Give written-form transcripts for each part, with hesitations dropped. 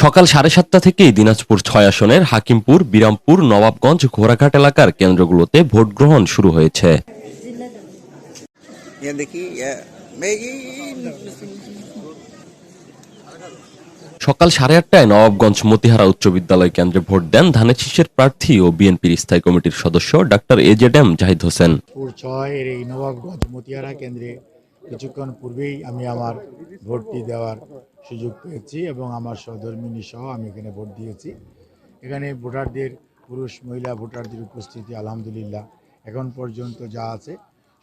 সকাল 7:30 থেকেই দিনাজপুর 6 আসনের হাকিমপুর, বিরামপুর, নবাবগঞ্জ, ঘোড়াঘাট এলাকার কেন্দ্রগুলোতে ভোট গ্রহণ শুরু হয়েছে। সকাল 8:30টায় নবাবগঞ্জ মতিহারা উচ্চ বিদ্যালয় কেন্দ্রে ভোট দেন ধানের শীষের প্রার্থী ও বিএনপির স্থায়ী কমিটির সদস্য ডাক্তার এজেডএম জাহিদ হোসেন। এর এই নবাবগঞ্জ মতিহারা কেন্দ্রে কিছুক্ষণ পূর্বেই আমি আমার ভোটটি দেওয়ার সুযোগ পেয়েছি এবং আমার সহধর্মিনী সহ আমি এখানে ভোট দিয়েছি। এখানে ভোটারদের, পুরুষ মহিলা ভোটারদের উপস্থিতি আলহামদুলিল্লাহ এখন পর্যন্ত যা আছে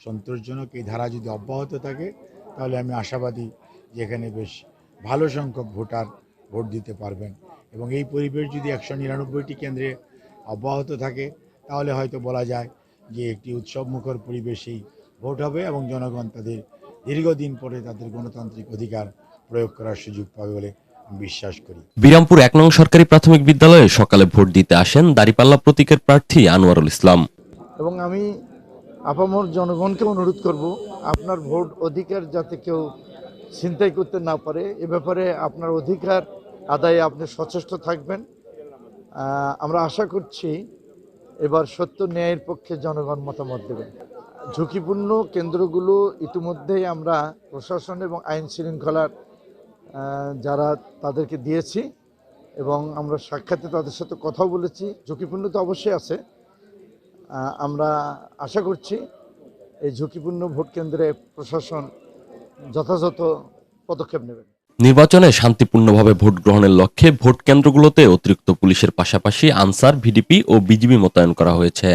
সন্তোষজনক। এই ধারা যদি অব্যাহত থাকে তাহলে আমি আশাবাদী যে এখানে বেশ ভালো সংখ্যক ভোটার ভোট দিতে পারবেন এবং এই পরিবেশ যদি 199টি কেন্দ্রে অব্যাহত থাকে তাহলে হয়তো বলা যায় যে একটি উৎসবমুখর পরিবেশেই ভোট হবে এবং জনগণ তাদের দীর্ঘদিন পরে তাদের গণতান্ত্রিক অধিকার প্রয়োগ করার সুযোগ পাবে বলে আমি বিশ্বাস করি। বিরামপুর 1 নং সরকারি প্রাথমিক বিদ্যালয়ে সকালে ভোট দিতে আসেন দাঁড়িপাল্লা প্রতীকের প্রার্থী আনোয়ারুল ইসলাম। এবং আমি আপামর জনগণকে অনুরোধ করব, আপনার ভোট অধিকার যাতে কেউ ছিনতাই করতে না পারে এ ব্যাপারে আপনার অধিকার আদায়ে আপনি সচেষ্ট থাকবেন। আমরা আশা করছি এবার সত্য ন্যায়ের পক্ষে জনগণ মতামত দেবেন। ঝুঁকিপূর্ণ কেন্দ্রগুলো ইতিমধ্যেই আমরা প্রশাসন এবং আইন শৃঙ্খলার যারা তাদেরকে দিয়েছি এবং আমরা সাক্ষাতে তাদের সাথে কথাও বলেছি। ঝুঁকিপূর্ণ তো অবশ্যই আছে, আমরা আশা করছি এই ঝুঁকিপূর্ণ ভোট কেন্দ্রে প্রশাসন যথাযথ পদক্ষেপ নেবেন। নির্বাচনে শান্তিপূর্ণভাবে ভোট গ্রহণের লক্ষ্যে ভোট কেন্দ্রগুলোতে অতিরিক্ত পুলিশের পাশাপাশি আনসার, ভিডিপি ও বিজিবি মোতায়েন করা হয়েছে।